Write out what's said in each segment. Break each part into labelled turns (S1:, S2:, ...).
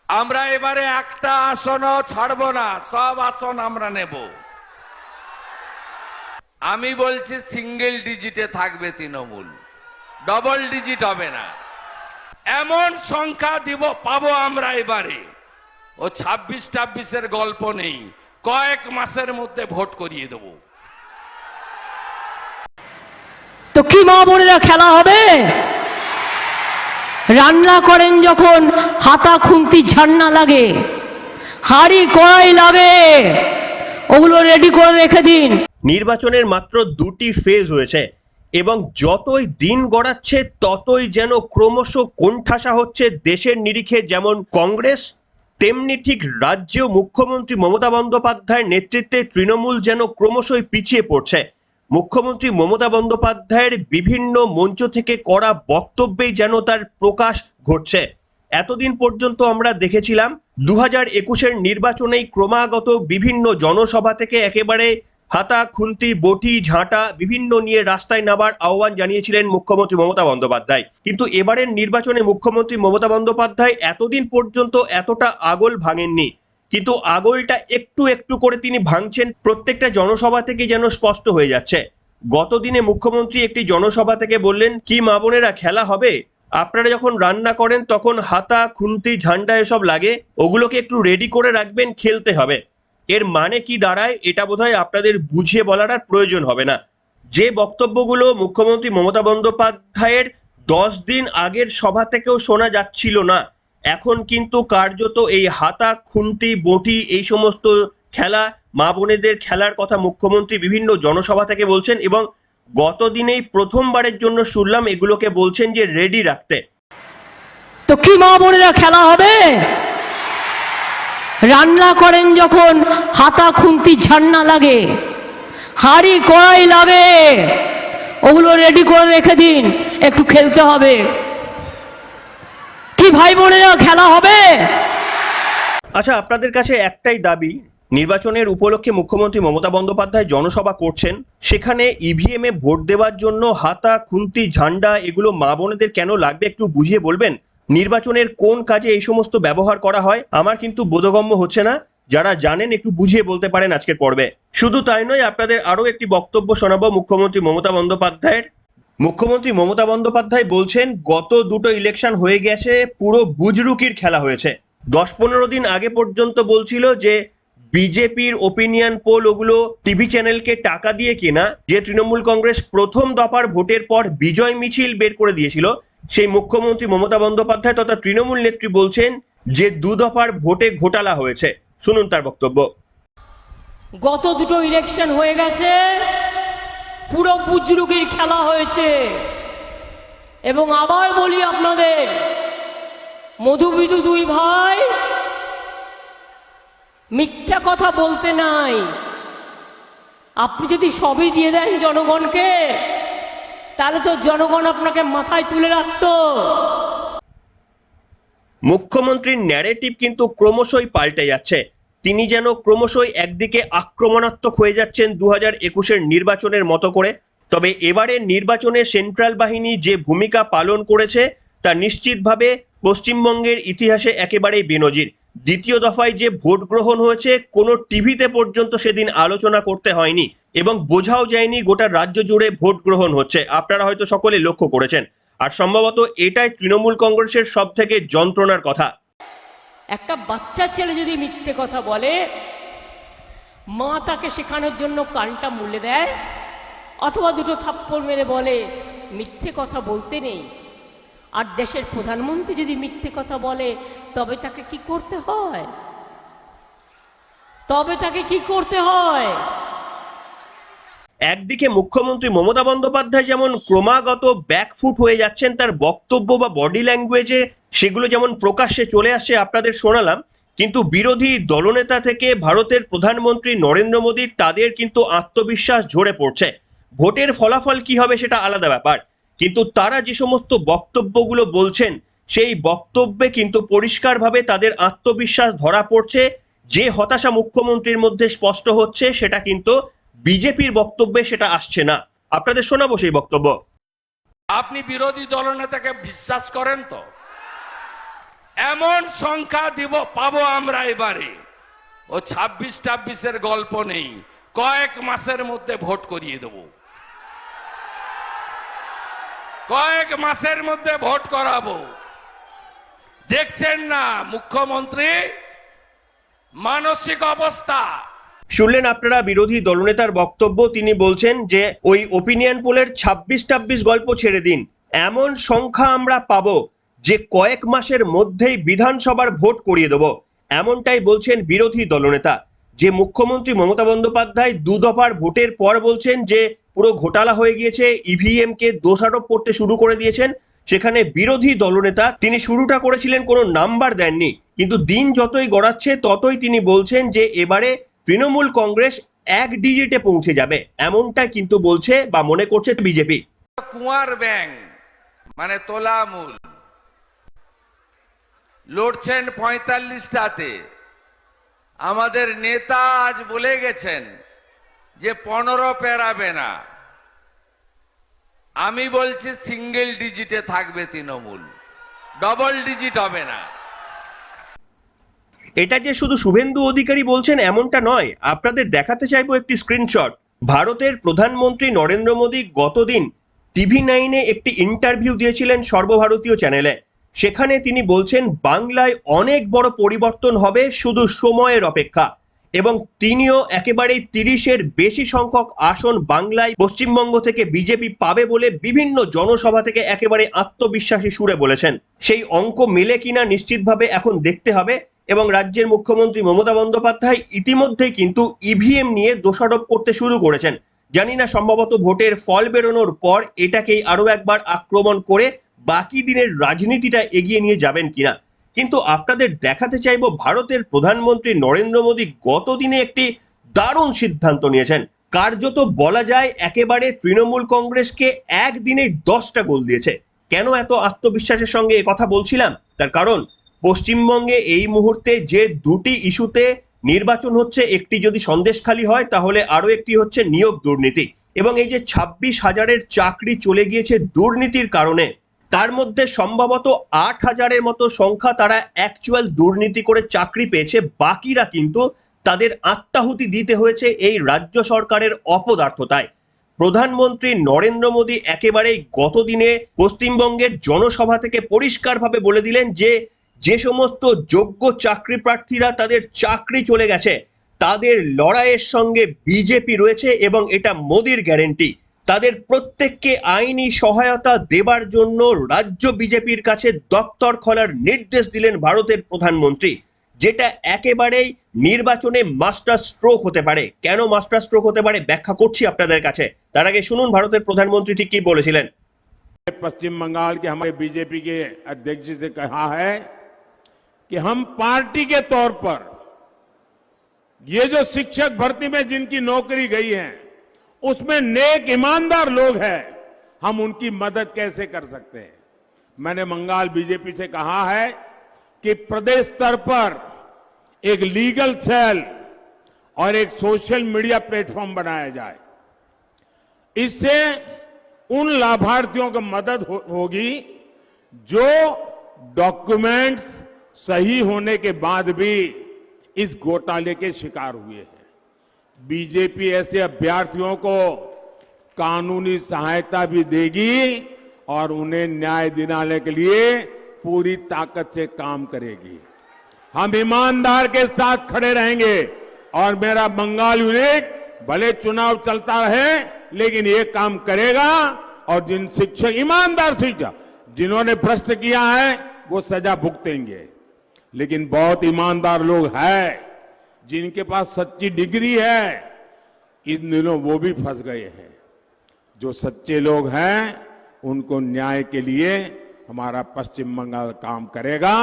S1: আমরা এবারে একটা আসনও ছাড়বো না, সব আসন আমরা নেব। আমি বলছি সিঙ্গেল ডিজিটে থাকবে তৃণমূল, ডবল ডিজিট হবে না। এমন সংখ্যা পাবো আমরা এবারে, ও 26-26-এর গল্প নেই, কয়েক মাসের মধ্যে ভোট করিয়ে দেব।
S2: তো কি মা বোনেরা খেলা হবে? রান্না করেন যখন হাতা খুন্তি ঝান্না লাগে, হাড়ি কড়াই লাগে, ওগুলো রেডি করে রেখে দিন।
S3: নির্বাচনের মাত্র 2টি ফেজ হয়েছে এবং যতই দিন গড়াচ্ছে ততই যেন ক্রমশ কোণঠাসা হচ্ছে দেশের নিরিখে যেমন কংগ্রেস, তেমনি ঠিক রাজ্যেও মুখ্যমন্ত্রী মমতা বন্দ্যোপাধ্যায়ের নেতৃত্বে তৃণমূল যেন ক্রমশই পিছিয়ে পড়ছে। মুখ্যমন্ত্রী মমতা বন্দ্যোপাধ্যায়ের বিভিন্ন মঞ্চ থেকে করা বক্তব্যেই যেন তার প্রকাশ ঘটছে। এতদিন পর্যন্ত আমরা দেখেছিলাম 2021-এর নির্বাচনেই ক্রমাগত বিভিন্ন জনসভা থেকে একেবারে হাতা খুন্তি বটি ঝাঁটা বিভিন্ন নিয়ে রাস্তায় নামার আহ্বান জানিয়েছিলেন মুখ্যমন্ত্রী মমতা বন্দ্যোপাধ্যায়। কিন্তু এবারের নির্বাচনে মুখ্যমন্ত্রী মমতা বন্দ্যোপাধ্যায় এতদিন পর্যন্ত এতটা আগল ভাঙেননি, কিন্তু আগলটা একটু একটু করে তিনি ভাঙছেন। প্রত্যেকটা জনসভা থেকে যেন স্পষ্ট হয়ে যাচ্ছে। গতদিনে মুখ্যমন্ত্রী একটি জনসভা থেকে বললেন, কি মা বোনেরা খেলা হবে? আপনারা যখন রান্না করেন তখন হাতা খুন্তি ঝান্ডা এসব লাগে, ওগুলোকে একটু রেডি করে রাখবেন, খেলতে হবে। এর মানে কি দাঁড়ায় এটা বোধহয় আপনাদের বুঝিয়ে বলার আর প্রয়োজন হবে না। যে বক্তব্যগুলো মুখ্যমন্ত্রী মমতা বন্দ্যোপাধ্যায়ের 10 দিন আগের সভা থেকেও শোনা যাচ্ছিল না, এখন কিন্তু কার্যত এই হাতা খুন্তি বটি এই সমস্ত খেলা, মা বোনেদের খেলার কথা মুখ্যমন্ত্রী বিভিন্ন জনসভা থেকে বলছেন এবং গতদিনেই প্রথমবারের জন্য শুনলাম এগুলোকে বলছেন যে রেডি রাখতে।
S2: তো কি মা বোনেরা খেলা হবে? রান্না করেন যখন হাতা খুন্তি ঝান্না লাগে, হাড়ি কড়াই লাগে, ওগুলো রেডি করে রেখে দিন, একটু খেলতে হবে। কি ভাই বোনেরা খেলা হবে?
S3: আচ্ছা, আপনাদের কাছে একটাই দাবি, নির্বাচনের উপলক্ষে মুখ্যমন্ত্রী মমতা বন্দ্যোপাধ্যায় জনসভা করছেন, সেখানে ইভিএম এ ভোট দেওয়ার জন্য হাতা খুন্তি ঝান্ডা এগুলো মা বোনেদের কেন লাগবে একটু বুঝিয়ে বলবেন? নির্বাচনের কোন কাজে এই সমস্ত ব্যবহার করা হয় আমার কিন্তু বোধগম্য হচ্ছে না। যারা জানেন একটু বুঝিয়ে বলতে পারেন আজকের পর্বে। শুধু তাই নয়, আপনাদের আরো একটি বক্তব্য শোনাবো মুখ্যমন্ত্রী মমতা বন্দ্যোপাধ্যায়ের। মুখ্যমন্ত্রী মমতা বন্দ্যোপাধ্যায় বলছেন, গত দুটো ইলেকশন হয়ে গেছে, পুরো বুজরুকির খেলা হয়েছে। 10-15 দিন আগে পর্যন্ত বলছিল যে বিজেপির ওপিনিয়ন পোল ওগুলো টিভি চ্যানেলকে টাকা দিয়ে কেনা। যে তৃণমূল কংগ্রেস প্রথম দফার ভোটের পর বিজয় মিছিল বের করে দিয়েছিল, সেই মুখ্যমন্ত্রী মমতা বন্দ্যোপাধ্যায় তথা তৃণমূল নেত্রী বলছেন যে 2 দফার ভোটে ঘোটালা হয়েছে। শুনুন তার বক্তব্য।
S2: গত দুটো ইলেকশন হয়ে গেছে, পুরো বুজরুকির খেলা হয়েছে। এবং আবার বলি আপনাদের, মধুবিধু দুই ভাই, মিথ্যা কথা বলতে নাই। আপনি যদি সবই দিয়ে দেন জনগণকে, তাহলে তো জনগণ আপনাকে মাথায় তুলে রাখতো।
S3: মুখ্যমন্ত্রীর ন্যারেটিভ কিন্তু ক্রমশই পাল্টে যাচ্ছে। তিনি যেন ক্রমশই একদিকে আক্রমণাত্মক হয়ে যাচ্ছেন 2021-এর নির্বাচনের মতো করে। তবে এবারের নির্বাচনে সেন্ট্রাল বাহিনী যে ভূমিকা পালন করেছে তা নিশ্চিতভাবে পশ্চিমবঙ্গের ইতিহাসে একেবারেই বেনজির। দ্বিতীয় দফায় যে ভোট গ্রহণ হয়েছে, কোনো টিভিতে পর্যন্ত সেদিন আলোচনা করতে হয়নি এবং বোঝাও যায়নি গোটা রাজ্য জুড়ে ভোট গ্রহণ হচ্ছে। আপনারা হয়তো সকলে লক্ষ্য করেছেন। আর সম্ভবত এটাই তৃণমূল কংগ্রেসের সব থেকে যন্ত্রণার কথা।
S2: একটা বাচ্চা ছেলে যদি মিথ্যে কথা বলে, মা তাকে শেখানোর জন্য কানটা মুলে দেয়, অথবা দুটো থাপ্পড় মেরে বলে মিথ্যে কথা বলতে নেই। আর দেশের প্রধানমন্ত্রী যদি মিথ্যে কথা বলে, তবে তাকে কি করতে হয়?
S3: একদিকে মুখ্যমন্ত্রী মমতা বন্দ্যোপাধ্যায় যেমন ক্রমাগত ব্যাকফুট হয়ে যাচ্ছেন, তার বক্তব্য বা বডি ল্যাঙ্গুয়েজে সেগুলো যেমন প্রকাশ্যে চলে আসে আপনাদের শোনালাম, কিন্তু বিরোধী দলনেতা থেকে ভারতের প্রধানমন্ত্রী নরেন্দ্র মোদী, তাদের কিন্তু আত্মবিশ্বাস ঝরে পড়ছে। ভোটের ফলাফল কি হবে সেটা আলাদা ব্যাপার, কিন্তু তারা যে সমস্ত বক্তব্যগুলো বলছেন সেই বক্তব্যে কিন্তু পরিষ্কারভাবে তাদের আত্মবিশ্বাস ধরা পড়ছে। যে হতাশা মুখ্যমন্ত্রীর মধ্যে স্পষ্ট হচ্ছে, সেটা কিন্তু বিজেপির বক্তব্যে সেটা আসছে না। আপনাদের শোনাবো সেই বক্তব্য।
S1: আপনি বিরোধী দলনেতাকে বিশ্বাস করেন তো? এমন সংখ্যা পাবো আমরা এবারে, ও 26-26-এর গল্প নেই, কয়েক মাসের মধ্যে ভোট করিয়ে দেব, কয়েক মাসের মধ্যে ভোট করাবো। দেখছেন না মুখ্যমন্ত্রী মানসিক অবস্থা।
S3: শুনলেন আপনারা বিরোধী দলনেতার বক্তব্য। তিনি বলছেন যে ওই ওপিনিয়ন পোলের 26-26 গল্প ছেড়ে দিন, এমন সংখ্যা আমরা পাবো যে কয়েক মাসের মধ্যেই বিধানসভার ভোট করিয়ে দেব, এমনটাই বলছেন বিরোধী দলনেতা। যে মুখ্যমন্ত্রী মমতা বন্দ্যোপাধ্যায় 2 দফার ভোটের পর বলছেন যে পুরো ঘোটালা হয়ে গিয়েছে, ইভিএম কে দোষারোপ করতে শুরু করে দিয়েছেন, সেখানে বিরোধী দলনেতা তিনি শুরুটা করেছিলেন, কোনো নাম্বার দেননি, কিন্তু দিন যতই গড়াচ্ছে ততই তিনি বলছেন যে এবারে তৃণমূল কংগ্রেস 1 ডিজিটে পৌঁছে যাবে, এমনটাই কিন্তু বলছে বা মনে করছে বিজেপি।
S1: কুয়ার ব্যাং মানে তোলামূল লড়ছেন 45টাতে। আমাদের নেতা আজ বলে গেছেন যে 15 পেরাবে না। আমি বলছি সিঙ্গেল ডিজিটে থাকবে তৃণমূল, ডবল ডিজিট হবে না।
S3: এটা যে শুধু শুভেন্দু অধিকারী বলছেন এমনটা নয়, আপনাদের দেখাতে চাইবো একটি স্ক্রিনশট। ভারতের প্রধানমন্ত্রী নরেন্দ্র মোদী গতদিন TV9-এ একটি ইন্টারভিউ দিয়েছিলেন সর্বভারতীয় চ্যানেলে। সেখানে তিনি বলছেন বাংলায় অনেক বড় পরিবর্তন হবে, শুধু সময়ের অপেক্ষা, এবং তিনিও একেবারে 30-এর বেশি সংখ্যক আসন বাংলায় পশ্চিমবঙ্গ থেকে বিজেপি পাবে বলে বিভিন্ন জনসভা থেকে একেবারে আত্মবিশ্বাসী সুরে বলেছেন। সেই অঙ্ক মেলে কিনা নিশ্চিতভাবে এখন দেখতে হবে। এবং রাজ্যের মুখ্যমন্ত্রী মমতা বন্দ্যোপাধ্যায় ইতিমধ্যেই কিন্তু ইভিএম নিয়ে দোষারোপ করতে শুরু করেছেন। জানি না সম্ভবত ভোটের ফল বেরোনোর পর এটাকেই আরো একবার আক্রমণ করে বাকি দিনের রাজনীতিটা এগিয়ে নিয়ে যাবেন কিনা। কিন্তু আপনাদের দেখাতে চাইবো ভারতের প্রধানমন্ত্রী নরেন্দ্র মোদী গতদিনে একটি দারুণ সিদ্ধান্ত নিয়েছেন। কার্যত বলা যায় একেবারে তৃণমূল কংগ্রেসকে একদিনে 10টা গোল দিয়েছে। কেন এত আত্মবিশ্বাসের সঙ্গে কথা বলছিলাম, তার কারণ পশ্চিমবঙ্গে এই মুহূর্তে যে 2টি ইস্যুতে নির্বাচন হচ্ছে, একটি যদি সন্দেশখালী হয় তাহলে আরো একটি হচ্ছে নিয়োগ দুর্নীতি, এবং এই যে 26,000-এর চাকরি চলে গিয়েছে দুর্নীতির কারণে, তার মধ্যে সম্ভবত 8,000-এর মতো সংখ্যা তারা অ্যাকচুয়াল দুর্নীতি করে চাকরি পেয়েছে, বাকিরা কিন্তু তাদের আত্মাহুতি দিতে হয়েছে এই রাজ্য সরকারের অপদার্থতায়। প্রধানমন্ত্রী নরেন্দ্র মোদী একেবারেই গতদিনে পশ্চিমবঙ্গের জনসভা থেকে পরিষ্কারভাবে বলে দিলেন যে যে সমস্ত যোগ্য চাকরি প্রার্থীরা তাদের চাকরি চলে গেছে তাদের লড়াইয়ের সঙ্গে বিজেপি রয়েছে, এবং এটা মোদির গ্যারেন্টি। তাদের প্রত্যেককে আইনি সহায়তা দেবার জন্য রাজ্য বিজেপির কাছে দপ্তর খোলার নির্দেশ দিলেন ভারতের প্রধানমন্ত্রী, যেটা একেবারেই নির্বাচনে মাস্টার স্ট্রোক হতে পারে। কেন মাস্টার স্ট্রোক হতে পারে ব্যাখ্যা করছি আপনাদের কাছে, তার আগে শুনুন ভারতের প্রধানমন্ত্রী ঠিক কি বলেছিলেন।
S4: पश्चिम बंगाल के हमारे बीजेपी के अध्यक्ष जी से कहा है कि हम पार्टी के तौर पर ये जो शिक्षक भर्ती में जिनकी नौकरी गई है उसमें नेक ईमानदार लोग हैं, हम उनकी मदद कैसे कर सकते हैं। मैंने बंगाल बीजेपी से कहा है कि प्रदेश स्तर पर एक लीगल सेल और एक सोशल मीडिया प्लेटफॉर्म बनाया जाए। इससे उन लाभार्थियों को मदद होगी जो डॉक्यूमेंट्स सही होने के बाद भी इस घोटाले के शिकार हुए हैं। बीजेपी ऐसे अभ्यर्थियों को कानूनी सहायता भी देगी और उन्हें न्याय दिलाने के लिए पूरी ताकत से काम करेगी। हम ईमानदार के साथ खड़े रहेंगे और मेरा बंगाल यूनिट भले चुनाव चलता रहे लेकिन ये काम करेगा, और जिन शिक्षक ईमानदार शिक्षक जिन्होंने भ्रष्ट किया है वो सजा भुगतेंगे। लेकिन बहुत ईमानदार लोग हैं जिनके पास सच्ची डिग्री है, इन दिनों वो भी फंस गए हैं। जो सच्चे लोग हैं उनको न्याय के लिए हमारा पश्चिम बंगाल काम करेगा,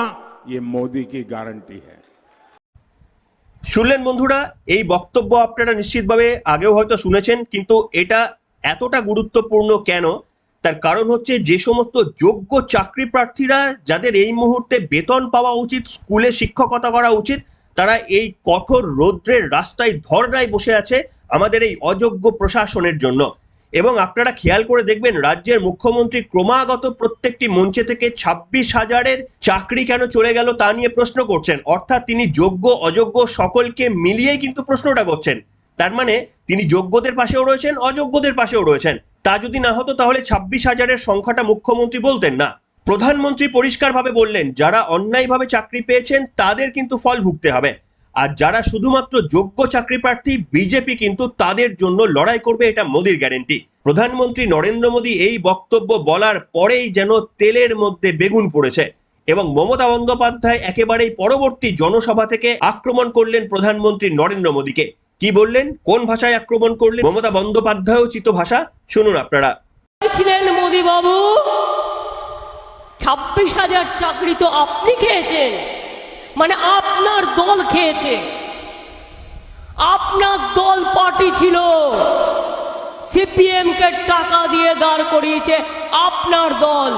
S4: ये मोदी की गारंटी है।
S3: শুনলেন বন্ধুরা, এই বক্তব্য আপনারা নিশ্চিতভাবে আগেও হয়তো শুনেছেন, কিন্তু এটা এতটা গুরুত্বপূর্ণ কেন তার কারণ হচ্ছে যে সমস্ত যোগ্য চাকরি প্রার্থীরা যাদের এই মুহূর্তে বেতন পাওয়া উচিত, স্কুলে শিক্ষকতা করা উচিত, তারা এই কঠোর রৌদ্রের রাস্তায় ধর্নায় বসে আছে আমাদের এই অযোগ্য প্রশাসনের জন্য। এবং আপনারা খেয়াল করে দেখবেন রাজ্যের মুখ্যমন্ত্রী ক্রমাগত প্রত্যেকটি মঞ্চে থেকে 26,000-এর চাকরি কেন চলে গেল তা নিয়ে প্রশ্ন করছেন। অর্থাৎ তিনি যোগ্য অযোগ্য সকলকে মিলিয়েই কিন্তু প্রশ্নটা করছেন। তার মানে তিনি যোগ্যদের পাশেও রয়েছেন, অযোগ্যদের পাশেও রয়েছেন। তা যদি না হতো তাহলে 26,000-এর সংখ্যাটা মুখ্যমন্ত্রী বলতেন না। প্রধানমন্ত্রী পরিষ্কারভাবে বললেন যারা অন্যায়ভাবে চাকরি পেয়েছেন তাদের কিন্তু ফল ভুগতে হবে, আর যারা শুধুমাত্র যোগ্য চাকরি প্রার্থী বিজেপি কিন্তু তাদের জন্য লড়াই করবে, এটা মোদির গ্যারেন্টি। প্রধানমন্ত্রী নরেন্দ্র মোদী এই বক্তব্য বলার পরেই যেন তেলের মধ্যে বেগুন পড়েছে এবং মমতা বন্দ্যোপাধ্যায় একেবারেই পরবর্তী জনসভা থেকে আক্রমণ করলেন প্রধানমন্ত্রী নরেন্দ্র মোদীকে। কি বললেন, কোন ভাষায় আক্রমণ করলেন মমতা বন্দ্যোপাধ্যায় উচিত ভাষা শুনুন আপনারা।
S2: ছিলেন মোদী বাবু, 26,000 চাকরি তো আপনি খেয়েছেন, মানে আপনার দল খেয়েছে। আপনার দল পার্টি ছিল, সিপিএম কে টাকা দিয়ে দাঁড় করিয়েছে আপনার দল।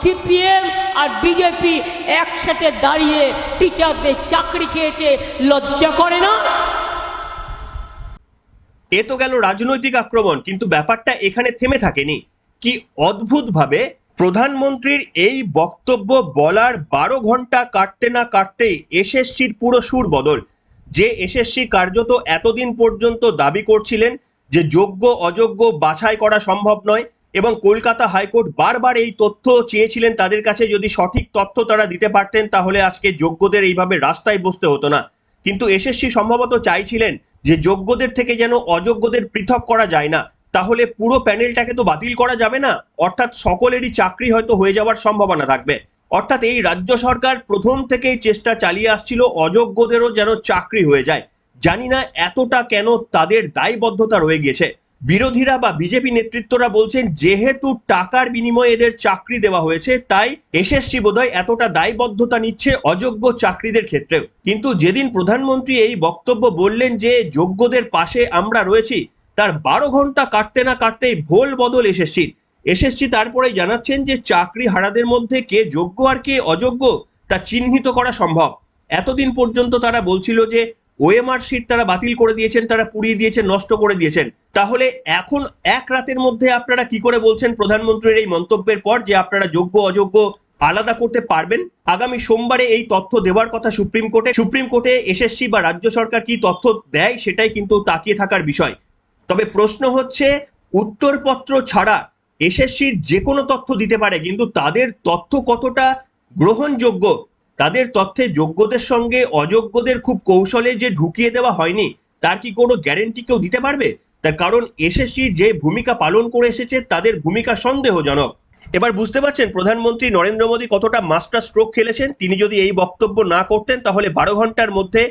S2: সিপিএম আর বিজেপি একসাথে দাঁড়িয়ে টিচারদের চাকরি খেয়েছে, লজ্জা করে না?
S3: এ তো গেল রাজনৈতিক আক্রমণ, কিন্তু ব্যাপারটা এখানে থেমে থাকেনি। কি অদ্ভুতভাবে প্রধানমন্ত্রীর এই বক্তব্য বলার 12 ঘন্টা কাটতে না কাটতেই এসএসসির পুরো সুর বদল। যে এসএসসি কার্যত এতদিন পর্যন্ত দাবি করছিলেন যে যোগ্য অযোগ্য বাছাই করা সম্ভব নয় এবং কলকাতা হাইকোর্ট বারবার এই তথ্য চেয়েছিলেন তাদের কাছে, যদি সঠিক তথ্য তারা দিতে পারতেন তাহলে আজকে যোগ্যদের এইভাবে রাস্তায় বসতে হতো না। কিন্তু এসএসসি সম্ভবত চাইছিলেন যে যোগ্যদের থেকে যেন অযোগ্যদের পৃথক করা যায় না, তাহলে পুরো প্যানেলটাকে তো বাতিল করা যাবে না, অর্থাৎ সকলেরই চাকরি হয়তো হয়ে যাওয়ার সম্ভাবনা থাকবে। অর্থাৎ এই রাজ্য সরকার প্রথম থেকেই চেষ্টা চালিয়ে আসছিল অযোগ্যদেরও যেন চাকরি হয়ে যায়। জানি না এতটা কেন তাদের দায়বদ্ধতা রয়ে গেছে। বিরোধীরা বা বিজেপি নেতৃত্বরা বলছেন যেহেতু টাকার বিনিময়ে এদের চাকরি দেওয়া হয়েছে তাই এসএসসি বোধহয় এতটা দায়বদ্ধতা নিচ্ছে অযোগ্য চাকরিদের ক্ষেত্রেও। কিন্তু যেদিন প্রধানমন্ত্রী এই বক্তব্য বললেন যে যোগ্যদের পাশে আমরা রয়েছি, তার 12 ঘন্টা কাটতে না কাটতেই ভোল বদল এসএসসি তারপরেই জানাচ্ছেন যে চাকরি হারাদের মধ্যে কে যোগ্য আর কে অযোগ্য তা চিহ্নিত করা সম্ভব। এতদিন পর্যন্ত তারা বলছিল যে ওএমআর শিট তারা বাতিল করে দিয়েছেন, তারা পুড়িয়ে দিয়েছেন, নষ্ট করে দিয়েছেন। তাহলে এখন এক রাতের মধ্যে আপনারা কি করে বলছেন প্রধানমন্ত্রীর এই মন্তব্যের পর যে আপনারা যোগ্য অযোগ্য আলাদা করতে পারবেন? আগামী সোমবারে এই তথ্য দেওয়ার কথা সুপ্রিম কোর্টে এসএসসি বা রাজ্য সরকার কি তথ্য দেয় সেটাই কিন্তু তাকিয়ে থাকার বিষয়। তবে প্রশ্ন হচ্ছে উত্তরপত্র ছাড়া এসএসসির যে কোনো তথ্য দিতে পারে, কিন্তু তাদের তথ্য কতটা গ্রহণযোগ্য, তাদের তথ্যে যোগ্যদের সঙ্গে অযোগ্যদের খুব কৌশলে যে ঢুকিয়ে দেওয়া হয়নি তার কি কোনো গ্যারেন্টি কেউ দিতে পারবে? তার কারণ এসএসসি যে ভূমিকা পালন করে এসেছে তাদের ভূমিকা সন্দেহজনক। এবার বুঝতে পারছেন প্রধানমন্ত্রী নরেন্দ্র মোদী কতটা মাস্টার স্ট্রোক খেলেছেন। তিনি যদি এই বক্তব্য না করতেন তাহলে 12 ঘন্টার মধ্যে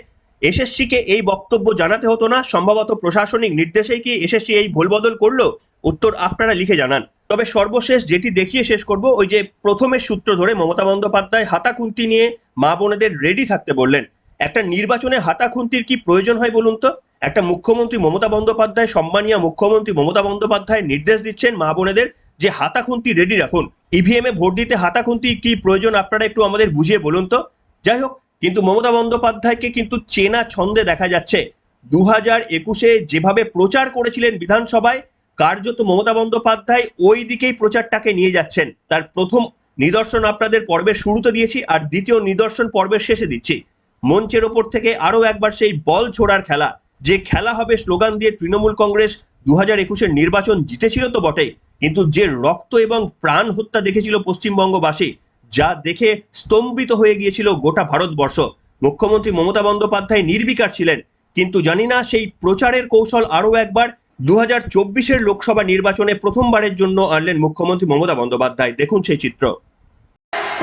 S3: এসএসসিকে এই বক্তব্য জানাতে হতো না। সম্ভবত প্রশাসনিক নির্দেশেই কি এসএসসি এই ভুলবদল করলো? উত্তর আপনারা লিখে জানান। তবে সর্বশেষ যেটি দেখিয়ে শেষ করব, ওই যে প্রথমের সূত্র ধরে মমতা বন্দ্যোপাধ্যায় হাতাখুন্তি নিয়ে মা বোনেদের রেডি থাকতে বললেন। একটা নির্বাচনে হাতাখুন্তির কি প্রয়োজন হয় বলুন তো? একটা মুখ্যমন্ত্রী মমতা বন্দ্যোপাধ্যায়, সম্মানীয় মুখ্যমন্ত্রী মমতা বন্দ্যোপাধ্যায় নির্দেশ দিচ্ছেন মা বোনেদের যে হাতাখুন্তি রেডি রাখুন। ইভিএম এ ভোট দিতে হাতাখুন্তি কি প্রয়োজন আপনারা একটু আমাদের বুঝিয়ে বলুন তো। যাই হোক, কিন্তু মমতা বন্দ্যোপাধ্যায়কে কিন্তু চেনা ছন্দে দেখা যাচ্ছে। 2021-এ যেভাবে প্রচার করেছিলেন বিধানসভায়, কার্যত মমতা বন্দ্যোপাধ্যায় ওই দিকেই প্রচারটাকে নিয়ে যাচ্ছেন। তার প্রথম নিদর্শন আপনাদের পর্বের শুরুতে দিয়েছি, আর দ্বিতীয় নিদর্শন পর্বের শেষে দিচ্ছি। মঞ্চের ওপর থেকে আরো একবার সেই বল ছোড়ার খেলা, যে খেলা হবে স্লোগান দিয়ে তৃণমূল কংগ্রেস 2021-এর নির্বাচন জিতেছিল তো বটেই, কিন্তু যে রক্ত এবং প্রাণ হত্যা দেখেছিল পশ্চিমবঙ্গবাসী, যা দেখে স্তম্ভিত হয়ে গিয়েছিল গোটা ভারতবর্ষ। মুখ্যমন্ত্রী মমতা বন্দ্যোপাধ্যায় নির্বিকার ছিলেন, কিন্তু জানি না সেই প্রচারের কৌশল আরো একবার 2024-এর লোকসভা নির্বাচনে প্রথমবারের জন্য আনলেন মুখ্যমন্ত্রী মমতা বন্দ্যোপাধ্যায়। দেখুন সেই চিত্র।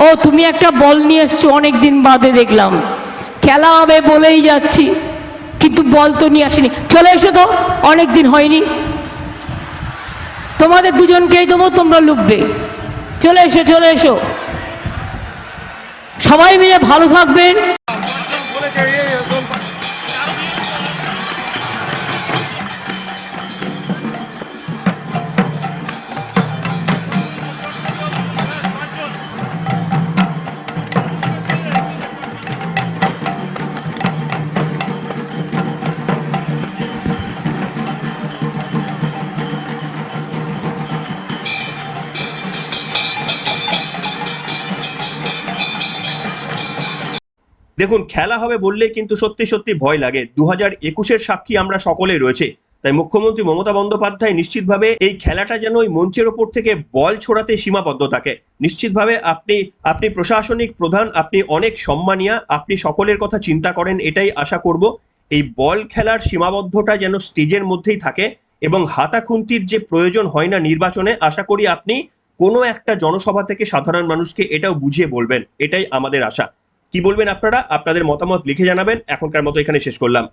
S2: ও তুমি একটা বল নিয়ে এসছো, অনেকদিন বাদে দেখলাম। খেলা হবে বলেই যাচ্ছি, কিন্তু বল তো নিয়ে আসেনি। চলে এসো তো, অনেকদিন হয়নি। তোমাদের দুজনকেই দেবো, তোমরা লুকবে। চলে এসো, চলে এসো, সবাই মিলে ভালো থাকবেন।
S3: দেখুন, খেলা হবে বললে কিন্তু সত্যি সত্যি ভয় লাগে। 2021-এর সাক্ষী আমরা সকলেই রয়েছে। তাই মুখ্যমন্ত্রী মমতা বন্দ্যোপাধ্যায় নিশ্চিতভাবে এই খেলাটা যেন ওই মঞ্চের ওপর থেকে বল ছোড়াতে সীমাবদ্ধ থাকে। নিশ্চিতভাবে আপনি প্রশাসনিক প্রধান, আপনি অনেক সম্মানীয়, আপনি সকলের কথা চিন্তা করেন, এটাই আশা করব। এই বল খেলার সীমাবদ্ধতা যেন স্টেজের মধ্যেই থাকে এবং হাতাখুন্তির যে প্রয়োজন হয় না নির্বাচনে, আশা করি আপনি কোনো একটা জনসভা থেকে সাধারণ মানুষকে এটাও বুঝিয়ে বলবেন, এটাই আমাদের আশা। কি বলবেন আপনারা? আপনাদের মতামত লিখে জানাবেন। এখনকার মতো এখানে শেষ করলাম।